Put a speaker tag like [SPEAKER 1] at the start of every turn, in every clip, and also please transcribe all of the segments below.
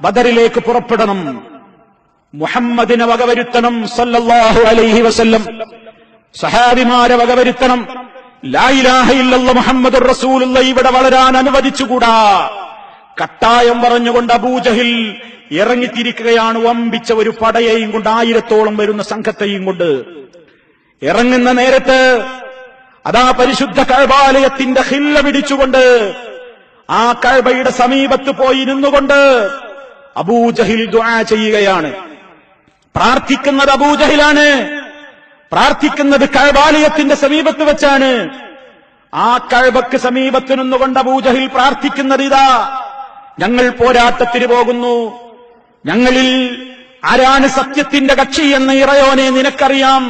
[SPEAKER 1] ബദറിലേക്ക് പുറപ്പെടണം, മുഹമ്മദിനെ വകവരുത്തണം സല്ലല്ലാഹു അലൈഹി വസല്ലം, സഹാബിമാരെ വകവരുത്തണം. ലാ ഇലാഹ ഇല്ലല്ലാഹ് മുഹമ്മദുർ റസൂലുള്ളാഹി ഇവിടെ വളരാൻ അനുവദിച്ചുകൂടാ. കട്ടായം പറഞ്ഞുകൊണ്ട് അബൂജഹിൽ ഇറങ്ങിത്തിരിക്കുകയാണ്. വമ്പിച്ച ഒരു പടയെയും കൊണ്ട്, 1000-ഓളം വരുന്ന സംഘത്തെയും കൊണ്ട് ഇറങ്ങുന്ന നേരത്ത് അതാ പരിശുദ്ധ കഅബാലയത്തിന്റെ ഖില്ല പിടിച്ചുകൊണ്ട് ആ കഅബയുടെ സമീപത്ത് പോയി നിന്നുകൊണ്ട് അബൂജഹിൽ ദുആ ചെയ്യുകയാണ്. പ്രാർത്ഥിക്കുന്നത് അബൂജഹിലാണ്, പ്രാർത്ഥിക്കുന്നത് കഅബാലയത്തിന്റെ സമീപത്ത് വെച്ചാണ്. ആ കഅബക്ക് സമീപത്ത് നിന്നുകൊണ്ട് അബൂജഹിൽ പ്രാർത്ഥിക്കുന്നത് ഇതാ: ഞങ്ങൾ പോരാട്ടത്തിന് പോകുന്നു, ഞങ്ങളിൽ ആരാണ് സത്യത്തിന്റെ കക്ഷി എന്ന് ഇറയോനെ നിനക്കറിയാം.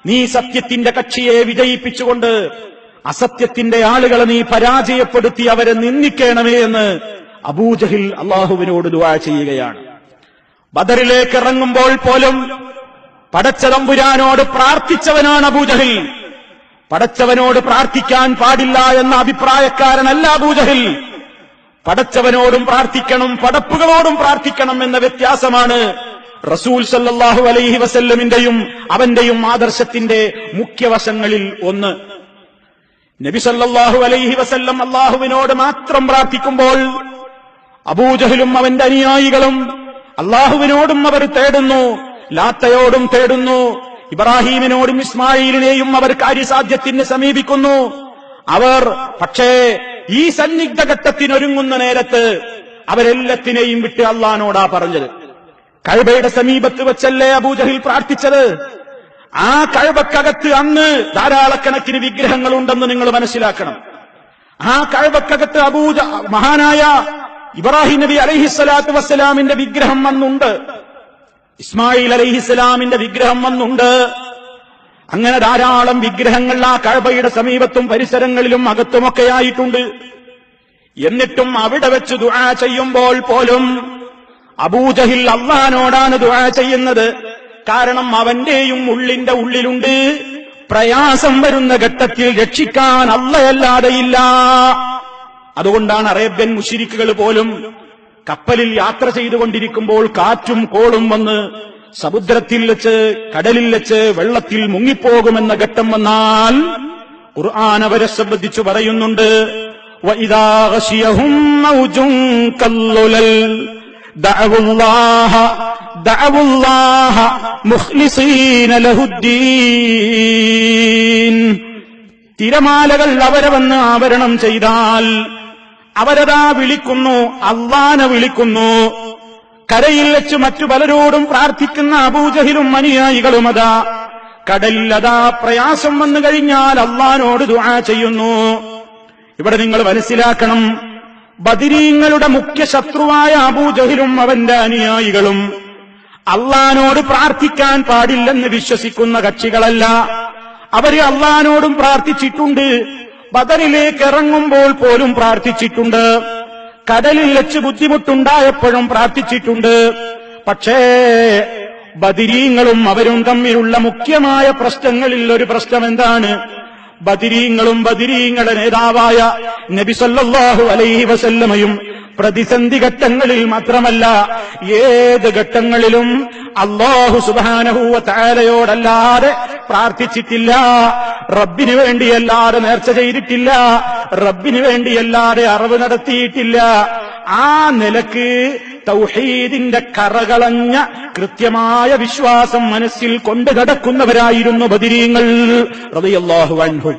[SPEAKER 1] നീ സത്യത്തിന്റെ കക്ഷിയെ വിജയിപ്പിച്ചുകൊണ്ട് അസത്യത്തിന്റെ ആളുകളെ നീ പരാജയപ്പെടുത്തി അവരെ നിന്ദിക്കണമേ എന്ന് അബൂജഹിൽ അള്ളാഹുവിനോട് ദുആ ചെയ്യുകയാണ്. ബദറിലേക്ക് ഇറങ്ങുമ്പോൾ പോലും പടച്ച തമ്പുരാനോട് പ്രാർത്ഥിച്ചവനാണ് അബൂജഹിൽ. പടച്ചവനോട് പ്രാർത്ഥിക്കാൻ പാടില്ല എന്ന അഭിപ്രായക്കാരനല്ല അബൂജഹിൽ. പടച്ചവനോടും പ്രാർത്ഥിക്കണം, പടപ്പുകളോടും പ്രാർത്ഥിക്കണം എന്ന വ്യത്യാസമാണ് റസൂൽ സല്ലല്ലാഹു അലൈഹി വസല്ലമിന്റെയും അവന്റെയും ആദർശത്തിന്റെ മുഖ്യവശങ്ങളിൽ ഒന്ന്. നബി സല്ലല്ലാഹു അലൈഹി വസല്ലം അള്ളാഹുവിനോട് മാത്രം പ്രാർത്ഥിക്കുമ്പോൾ അബൂജഹലും അവന്റെ അനുയായികളും അള്ളാഹുവിനോടും അവർ തേടുന്നു, ലാത്തയോടും തേടുന്നു, ഇബ്രാഹീമിനോടും ഇസ്മായിലിനെയും അവർ കാര്യസാധ്യത്തിന് സമീപിക്കുന്നു. അവർ പക്ഷേ ഈ സന്നിഗ്ധ ഘട്ടത്തിനൊരുങ്ങുന്ന നേരത്ത് അവരെല്ലാത്തിനെയും വിട്ട് അള്ളാഹിനോടാ പറഞ്ഞത്. കഅബയുടെ സമീപത്ത് വെച്ചല്ലേ അബൂജഹിൽ പ്രാർത്ഥിച്ചത്. ആ കഅബക്കകത്ത് അന്ന് ധാരാളക്കണക്കിന് വിഗ്രഹങ്ങളുണ്ടെന്ന് നിങ്ങൾ മനസ്സിലാക്കണം. ആ കഅബക്കകത്ത് മഹാനായ ഇബ്രാഹിം നബി അലൈഹിസ്സലാത്തു വസ്സലാമിന്റെ വിഗ്രഹം വന്നുണ്ട്, ഇസ്മായിൽ അലൈഹിസ്സലാമിന്റെ വിഗ്രഹം വന്നുണ്ട്. അങ്ങനെ ധാരാളം വിഗ്രഹങ്ങൾ ആ കഅബയുടെ സമീപത്തും പരിസരങ്ങളിലും അകത്തുമൊക്കെയായിട്ടുണ്ട്. എന്നിട്ടും അവിടെ വെച്ച് ദുആ ചെയ്യുമ്പോൾ പോലും അബൂജഹിൽ അള്ളാഹിനോടാണ് ദുആ ചെയ്യുന്നത്. കാരണം അവന്റെയും ഉള്ളിന്റെ ഉള്ളിലുണ്ട് പ്രയാസം വരുന്ന ഘട്ടത്തിൽ രക്ഷിക്കാൻ അല്ലാഹയല്ലാതെയില്ല. അതുകൊണ്ടാണ് അറേബ്യൻ മുശ്രിക്കുകൾ പോലും കപ്പലിൽ യാത്ര ചെയ്തുകൊണ്ടിരിക്കുമ്പോൾ കാറ്റും കോളും വന്ന് സമുദ്രത്തിൽ വെച്ച്, കടലിൽ വെച്ച് വെള്ളത്തിൽ മുങ്ങിപ്പോകുമെന്ന ഘട്ടം വന്നാൽ ഖുർആൻ അവരെ സംബന്ധിച്ചു പറയുന്നുണ്ട്: വഇദാ ഗശിയഹും മൗജുൻ കല്ലുലൽ ദഅവുല്ലാഹ മുഖ്ലിസീന ലഹുദ്ദീൻ. തിരമാലകൾ അവരെ വന്ന് ആവരണം ചെയ്താൽ അവരതാ വിളിക്കുന്നു, അള്ളാനെ വിളിക്കുന്നു. കരയിൽ വെച്ച് മറ്റു പലരോടും പ്രാർത്ഥിക്കുന്ന അബൂജഹിലും അനുയായികളും അതാ കടലിൽ അതാ പ്രയാസം വന്നു കഴിഞ്ഞാൽ അള്ളാഹിനോട് ദുആ ചെയ്യുന്നു. ഇവിടെ നിങ്ങൾ മനസ്സിലാക്കണം, ബദരീങ്ങളുടെ മുഖ്യ ശത്രുവായ അബൂജഹിലും അവന്റെ അനുയായികളും അള്ളാഹിനോട് പ്രാർത്ഥിക്കാൻ പാടില്ലെന്ന് വിശ്വസിക്കുന്ന കക്ഷികളല്ല. അവര് അള്ളാഹിനോടും പ്രാർത്ഥിച്ചിട്ടുണ്ട്, ബദറിലേക്ക് ഇറങ്ങുമ്പോൾ പോലും പ്രാർത്ഥിച്ചിട്ടുണ്ട്, കടലിൽ വെച്ച് ബുദ്ധിമുട്ടുണ്ടായപ്പോഴും പ്രാർത്ഥിച്ചിട്ടുണ്ട്. പക്ഷേ ബദരീങ്ങളും അവരും തമ്മിലുള്ള മുഖ്യമായ പ്രശ്നങ്ങളിൽ ഒരു പ്രശ്നം എന്താണ്? ബദരീങ്ങളും ബദരീങ്ങളുടെ നേതാവായ നബി സല്ലല്ലാഹു അലൈഹി വസല്ലമയും പ്രതിസന്ധി ഘട്ടങ്ങളിൽ മാത്രമല്ല ഏത് ഘട്ടങ്ങളിലും അല്ലാഹു സുബ്ഹാനഹു വ തആലയോടല്ലാതെ പ്രാർത്ഥിച്ചിട്ടില്ല, റബ്ബിന് വേണ്ടിയല്ലാതെ നേർച്ച ചെയ്തിട്ടില്ല, റബ്ബിന് വേണ്ടിയല്ലാതെ അറിവ് നടത്തിയിട്ടില്ല. ആ നിലക്ക് തൗഹീദിന്റെ കറകളഞ്ഞ കൃത്യമായ വിശ്വാസം മനസ്സിൽ കൊണ്ടു നടക്കുന്നവരായിരുന്നു ബദരീങ്ങൾ റളിയല്ലാഹു അൻഹും.